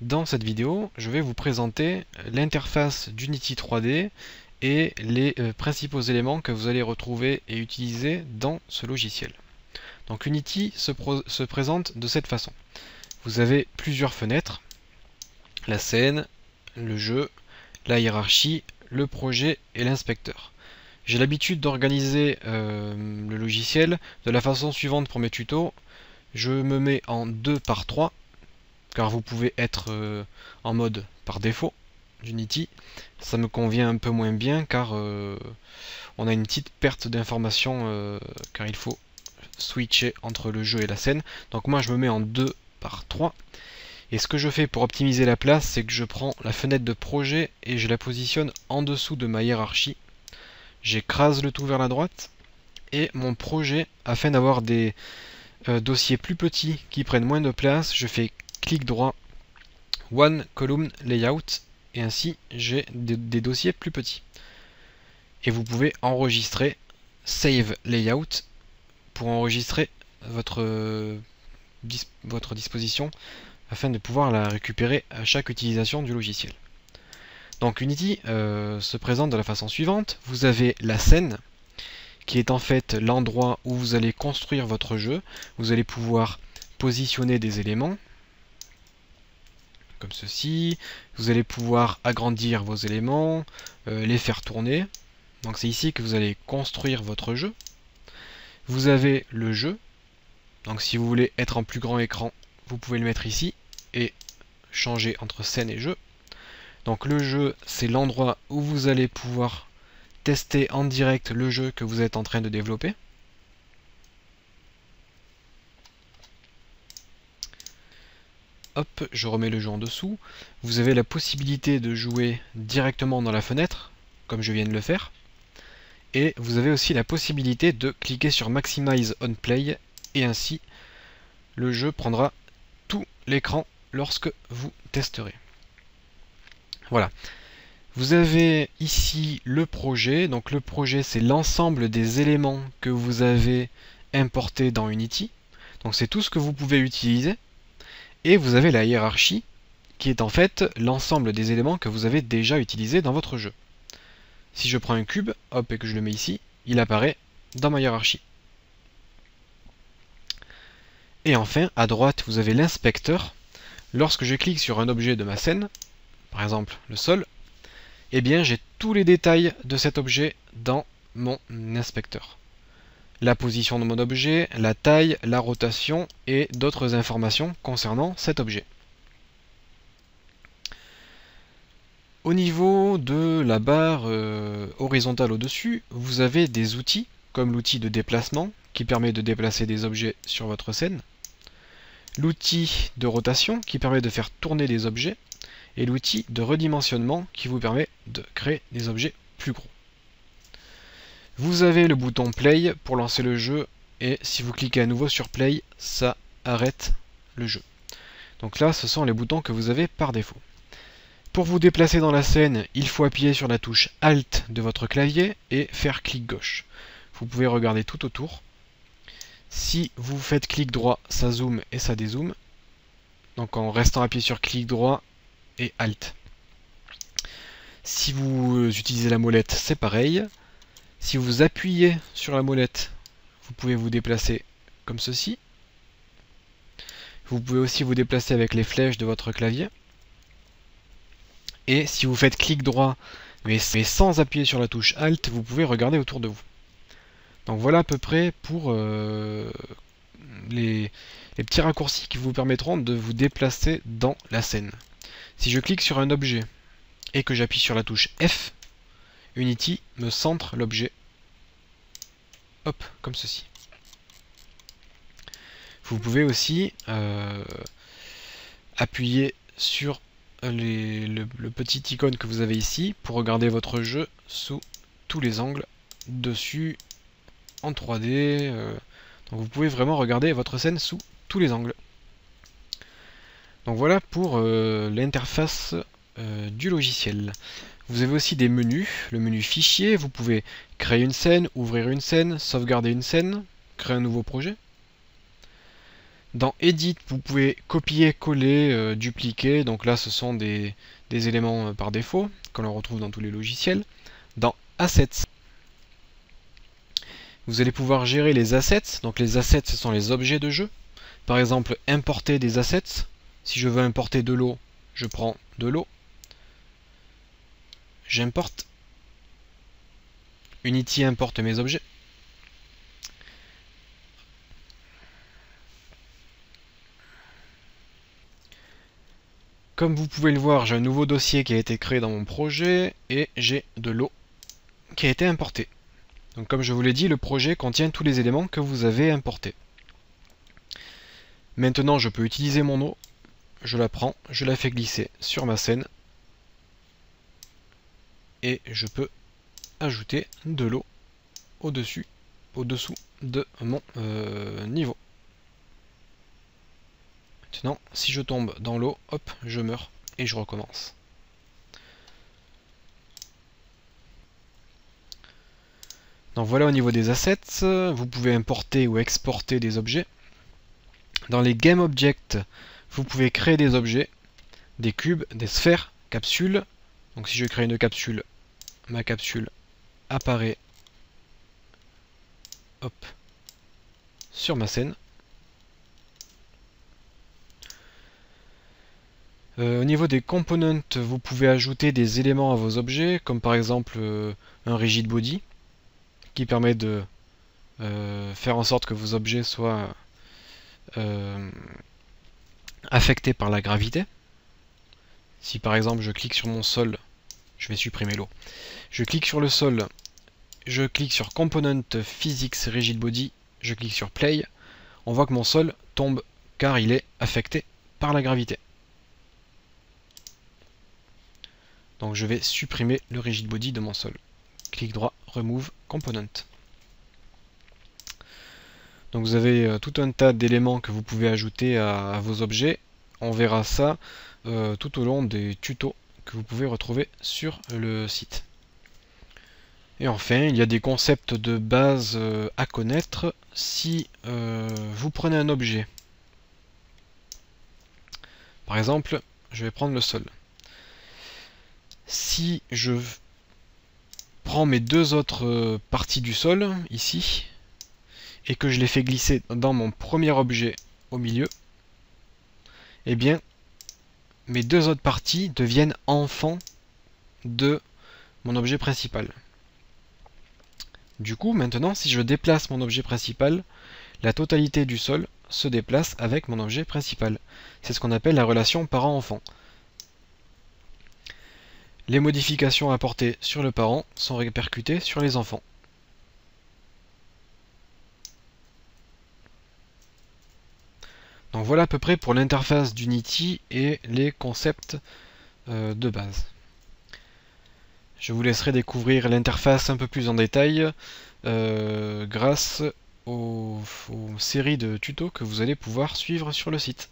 Dans cette vidéo, je vais vous présenter l'interface d'Unity 3D et les principaux éléments que vous allez retrouver et utiliser dans ce logiciel. Donc Unity se présente de cette façon. Vous avez plusieurs fenêtres, la scène, le jeu, la hiérarchie, le projet et l'inspecteur. J'ai l'habitude d'organiser le logiciel de la façon suivante pour mes tutos. Je me mets en 2 par 3 car vous pouvez être en mode par défaut d'Unity. Ça me convient un peu moins bien car on a une petite perte d'information car il faut switcher entre le jeu et la scène. Donc moi je me mets en 2 par 3. Et ce que je fais pour optimiser la place, c'est que je prends la fenêtre de projet et je la positionne en dessous de ma hiérarchie. J'écrase le tout vers la droite et mon projet, afin d'avoir des dossiers plus petits qui prennent moins de place, je fais clic droit, One Column Layout, et ainsi j'ai des dossiers plus petits. Et vous pouvez enregistrer Save Layout pour enregistrer votre disposition afin de pouvoir la récupérer à chaque utilisation du logiciel. Donc Unity se présente de la façon suivante. Vous avez la scène qui est en fait l'endroit où vous allez construire votre jeu. Vous allez pouvoir positionner des éléments comme ceci. Vous allez pouvoir agrandir vos éléments, les faire tourner. Donc c'est ici que vous allez construire votre jeu. Vous avez le jeu. Donc si vous voulez être en plus grand écran, vous pouvez le mettre ici et changer entre scène et jeu. Donc le jeu, c'est l'endroit où vous allez pouvoir tester en direct le jeu que vous êtes en train de développer. Hop, je remets le jeu en dessous. Vous avez la possibilité de jouer directement dans la fenêtre, comme je viens de le faire. Et vous avez aussi la possibilité de cliquer sur Maximize on Play, et ainsi le jeu prendra tout l'écran lorsque vous testerez. Voilà. Vous avez ici le projet. Donc le projet, c'est l'ensemble des éléments que vous avez importés dans Unity. Donc c'est tout ce que vous pouvez utiliser. Et vous avez la hiérarchie, qui est en fait l'ensemble des éléments que vous avez déjà utilisés dans votre jeu. Si je prends un cube, hop, et que je le mets ici, il apparaît dans ma hiérarchie. Et enfin, à droite, vous avez l'inspecteur. Lorsque je clique sur un objet de ma scène, par exemple le sol, eh bien j'ai tous les détails de cet objet dans mon inspecteur. La position de mon objet, la taille, la rotation et d'autres informations concernant cet objet. Au niveau de la barre horizontale au-dessus, vous avez des outils, comme l'outil de déplacement, qui permet de déplacer des objets sur votre scène, l'outil de rotation, qui permet de faire tourner des objets, et l'outil de redimensionnement, qui vous permet de créer des objets plus gros. Vous avez le bouton Play pour lancer le jeu, et si vous cliquez à nouveau sur Play, ça arrête le jeu. Donc là, ce sont les boutons que vous avez par défaut. Pour vous déplacer dans la scène, il faut appuyer sur la touche Alt de votre clavier et faire clic gauche. Vous pouvez regarder tout autour. Si vous faites clic droit, ça zoome et ça dézoome. Donc en restant appuyé sur clic droit et Alt. Si vous utilisez la molette, c'est pareil. Si vous appuyez sur la molette, vous pouvez vous déplacer comme ceci. Vous pouvez aussi vous déplacer avec les flèches de votre clavier. Et si vous faites clic droit, mais sans appuyer sur la touche Alt, vous pouvez regarder autour de vous. Donc voilà à peu près pour les petits raccourcis qui vous permettront de vous déplacer dans la scène. Si je clique sur un objet et que j'appuie sur la touche F, Unity me centre l'objet. Hop, comme ceci. Vous pouvez aussi appuyer sur le petit icône que vous avez ici pour regarder votre jeu sous tous les angles, dessus, en 3D. Donc vous pouvez vraiment regarder votre scène sous tous les angles. Donc voilà pour l'interface du logiciel. Vous avez aussi des menus, le menu fichier, vous pouvez créer une scène, ouvrir une scène, sauvegarder une scène, créer un nouveau projet. Dans Edit, vous pouvez copier, coller, dupliquer. Donc là, ce sont des éléments par défaut qu'on retrouve dans tous les logiciels. Dans Assets, vous allez pouvoir gérer les assets. Donc les assets, ce sont les objets de jeu. Par exemple, importer des assets. Si je veux importer de l'eau, je prends de l'eau. J'importe. Unity importe mes objets. Comme vous pouvez le voir, j'ai un nouveau dossier qui a été créé dans mon projet et j'ai de l'eau qui a été importée. Donc comme je vous l'ai dit, le projet contient tous les éléments que vous avez importés. Maintenant, je peux utiliser mon eau. Je la prends, je la fais glisser sur ma scène et je peux ajouter de l'eau au-dessous de mon niveau. Maintenant, si je tombe dans l'eau, hop, je meurs et je recommence. Donc voilà au niveau des assets, vous pouvez importer ou exporter des objets. Dans les Game Objects, vous pouvez créer des objets, des cubes, des sphères, capsules. Donc si je crée une capsule, ma capsule apparaît hop, sur ma scène. Au niveau des components, vous pouvez ajouter des éléments à vos objets, comme par exemple un rigid body, qui permet de faire en sorte que vos objets soient affectés par la gravité. Si par exemple je clique sur mon sol, je vais supprimer l'eau. Je clique sur le sol, je clique sur Component Physics Rigid Body, je clique sur Play, on voit que mon sol tombe car il est affecté par la gravité. Donc je vais supprimer le Rigid Body de mon sol. Clic droit, Remove Component. Donc vous avez tout un tas d'éléments que vous pouvez ajouter à vos objets. On verra ça tout au long des tutos que vous pouvez retrouver sur le site. Et enfin, il y a des concepts de base à connaître. Si vous prenez un objet, par exemple, je vais prendre le sol. Si je prends mes deux autres parties du sol, ici, et que je les fais glisser dans mon premier objet au milieu, eh bien, mes deux autres parties deviennent enfants de mon objet principal. Du coup, maintenant, si je déplace mon objet principal, la totalité du sol se déplace avec mon objet principal. C'est ce qu'on appelle la relation parent-enfant. Les modifications apportées sur le parent sont répercutées sur les enfants. Donc voilà à peu près pour l'interface d'Unity et les concepts de base. Je vous laisserai découvrir l'interface un peu plus en détail grâce aux séries de tutos que vous allez pouvoir suivre sur le site.